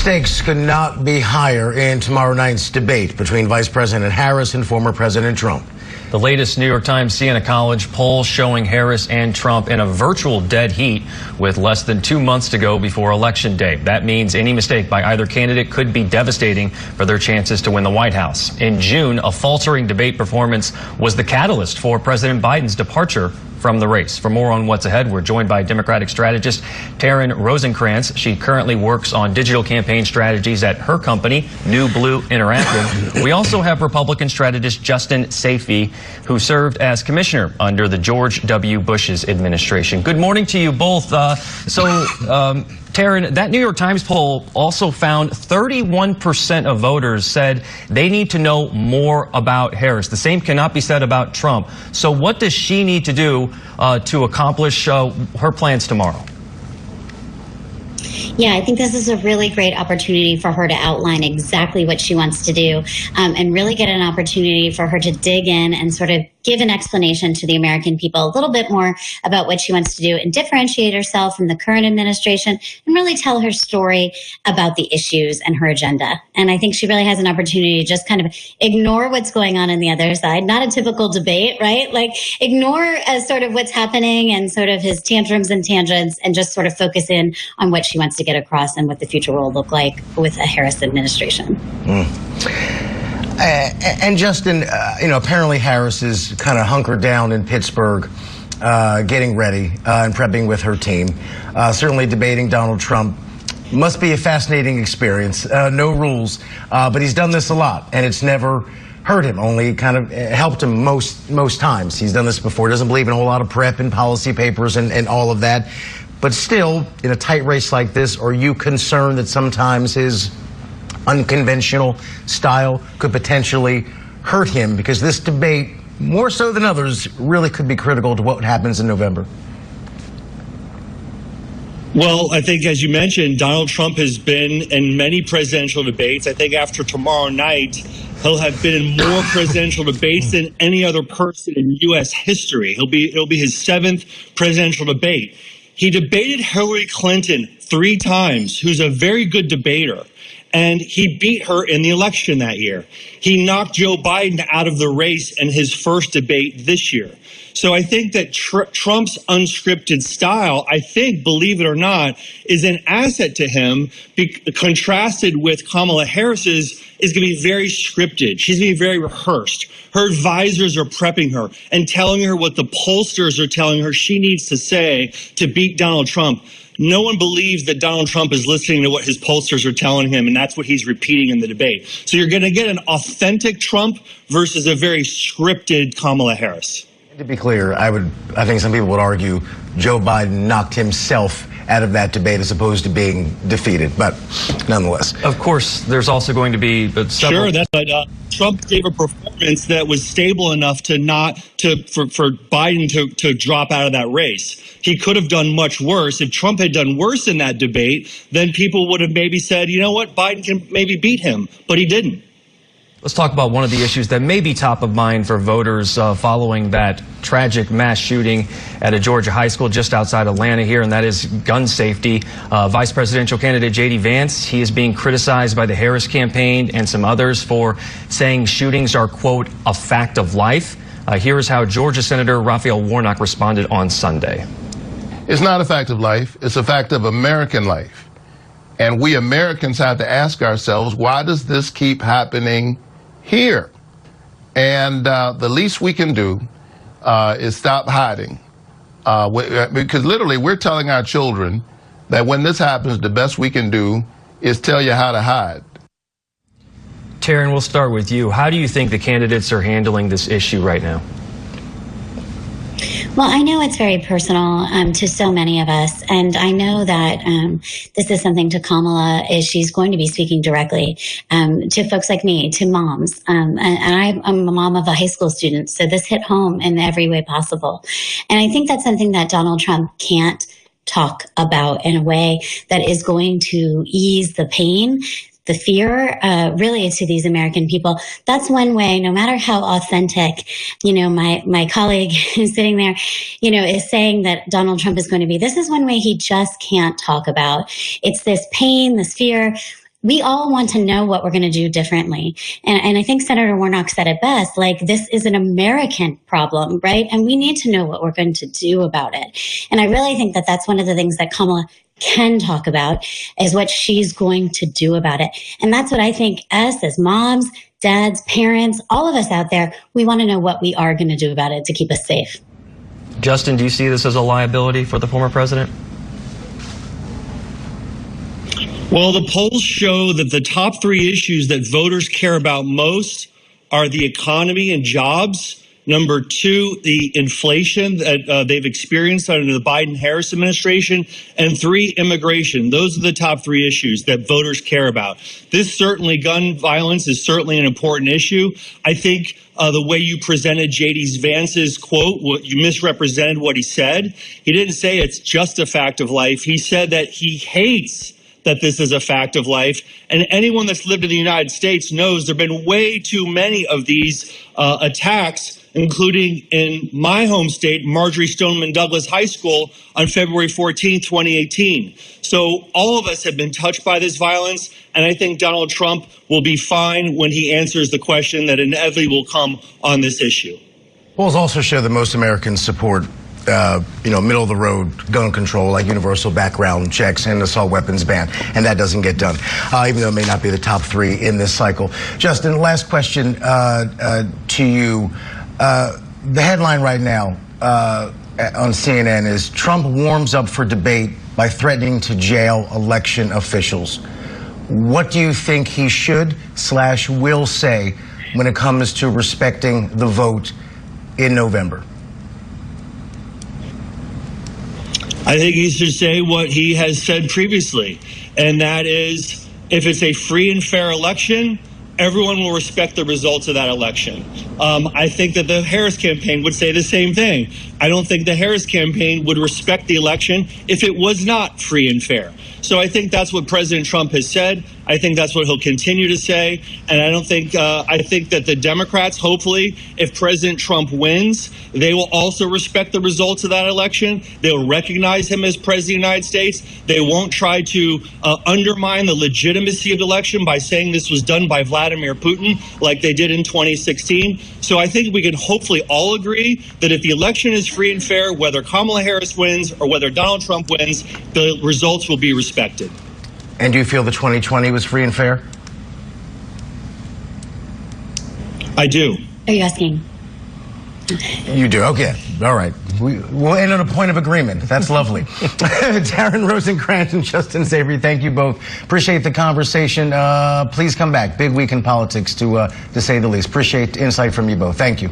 stakes could not be higher in tomorrow night's debate between Vice President Harris and former President Trump. The latest New York Times Siena College poll showing Harris and Trump in a virtual dead heat with less than 2 months to go before Election Day. That means any mistake by either candidate could be devastating for their chances to win the White House. In June, a faltering debate performance was the catalyst for President Biden's departure from the race. For more on what's ahead, we're joined by Democratic strategist Taryn Rosenkranz. She currently works on digital campaign strategies at her company, New Blue Interactive. We also have Republican strategist Justin Safey, who served as commissioner under the George W. Bush's administration. Good morning to you both. Taryn, that New York Times poll also found 31% of voters said they need to know more about Harris. The same cannot be said about Trump. So what does she need to do to accomplish her plans tomorrow? Yeah, I think this is a really great opportunity for her to outline exactly what she wants to do and really get an opportunity for her to dig in and sort of give an explanation to the American people a little bit more about what she wants to do and differentiate herself from the current administration and really tell her story about the issues and her agenda. And I think she really has an opportunity to just kind of ignore what's going on the other side. Not a typical debate, right? Like ignore sort of what's happening and sort of his tantrums and tangents and just sort of focus in on what she wants to get across and what the future will look like with a Harris administration. And Justin, apparently Harris is kind of hunkered down in Pittsburgh, getting ready and prepping with her team. Certainly debating Donald Trump must be a fascinating experience. No rules, but he's done this a lot, and it's never hurt him, only kind of helped him most times. He's done this before. Doesn't believe in a whole lot of prep and policy papers and all of that. But still, in a tight race like this, are you concerned that sometimes his unconventional style could potentially hurt him? Because this debate, more so than others, really could be critical to what happens in November. Well, I think, as you mentioned, Donald Trump has been in many presidential debates. I think after tomorrow night, he'll have been in more presidential debates than any other person in U.S. history. It'll be his 7th presidential debate. He debated Hillary Clinton 3 times, who's a very good debater, and he beat her in the election that year. He knocked Joe Biden out of the race in his first debate this year. So I think that Trump's unscripted style, I think, believe it or not, is an asset to him, contrasted with Kamala Harris's is going to be very scripted. She's going to be very rehearsed. Her advisors are prepping her and telling her what the pollsters are telling her she needs to say to beat Donald Trump. No one believes that Donald Trump is listening to what his pollsters are telling him, and that's what he's repeating in the debate. So you're going to get an authentic Trump versus a very scripted Kamala Harris. To be clear, I think some people would argue Joe Biden knocked himself out of that debate as opposed to being defeated, but nonetheless. Of course, there's also going to be several. Sure, that's but Trump gave a performance that was stable enough for Biden to drop out of that race. He could have done much worse. If Trump had done worse in that debate, then people would have maybe said, you know what, Biden can maybe beat him, but he didn't. Let's talk about one of the issues that may be top of mind for voters following that tragic mass shooting at a Georgia high school just outside Atlanta here, and that is gun safety. Vice presidential candidate J.D. Vance, he is being criticized by the Harris campaign and some others for saying shootings are, quote, a fact of life. Here is how Georgia Senator Raphael Warnock responded on Sunday. It's not a fact of life. It's a fact of American life. And we Americans have to ask ourselves, why does this keep happening here? And the least we can do is stop hiding. Because literally we're telling our children that when this happens, the best we can do is tell you how to hide. Taryn, we'll start with you. How do you think the candidates are handling this issue right now? Well, I know it's very personal to so many of us, and I know that this is something to Kamala is she's going to be speaking directly to folks like me, to moms, and I'm a mom of a high school student, so this hit home in every way possible. And I think that's something that Donald Trump can't talk about in a way that is going to ease the pain, the fear, really to these American people. That's one way, no matter how authentic, my colleague who's sitting there, is saying that Donald Trump is going to be. This is one way he just can't talk about. It's this pain, this fear. we all want to know what we're going to do differently. And I think Senator Warnock said it best, like, this is an American problem, right? And we need to know what we're going to do about it. And I really think that that's one of the things that Kamala can talk about, is what she's going to do about it. And that's what I think us as moms, dads, parents, all of us out there, we want to know what we are going to do about it to keep us safe. Justin, do you see this as a liability for the former president? Well, the polls show that the top three issues that voters care about most are the economy and jobs. Number two, the inflation that they've experienced under the Biden-Harris administration. And three, immigration. Those are the top three issues that voters care about. This certainly, gun violence is certainly an important issue. I think the way you presented J.D. Vance's quote, you misrepresented what he said. He didn't say it's just a fact of life. He said that he hates that this is a fact of life. And anyone that's lived in the United States knows there have been way too many of these attacks, including in my home state, Marjorie Stoneman Douglas High School, on February 14, 2018. So all of us have been touched by this violence, and I think Donald Trump will be fine when he answers the question that inevitably will come on this issue. Polls also show that most Americans support middle of the road gun control, like universal background checks and assault weapons ban, and that doesn't get done, even though it may not be the top three in this cycle. Justin, last question to you. The headline right now on CNN is Trump warms up for debate by threatening to jail election officials. What do you think he should/will say when it comes to respecting the vote in November? I think he should say what he has said previously, and that is, if it's a free and fair election, everyone will respect the results of that election. I think that the Harris campaign would say the same thing. I don't think the Harris campaign would respect the election if it was not free and fair. So I think that's what President Trump has said. I think that's what he'll continue to say. And I think that the Democrats, hopefully, if President Trump wins, they will also respect the results of that election. They'll recognize him as president of the United States. They won't try to undermine the legitimacy of the election by saying this was done by Vladimir Putin like they did in 2016. So I think we can hopefully all agree that if the election is free and fair, whether Kamala Harris wins or whether Donald Trump wins, the results will be respected. And do you feel the 2020 was free and fair? I do. Are you asking? You do? Okay. All right. We'll end on a point of agreement. That's lovely. Taryn Rosenkranz and Justin Savory, thank you both. Appreciate the conversation. Please come back. Big week in politics, to say the least. Appreciate insight from you both. Thank you.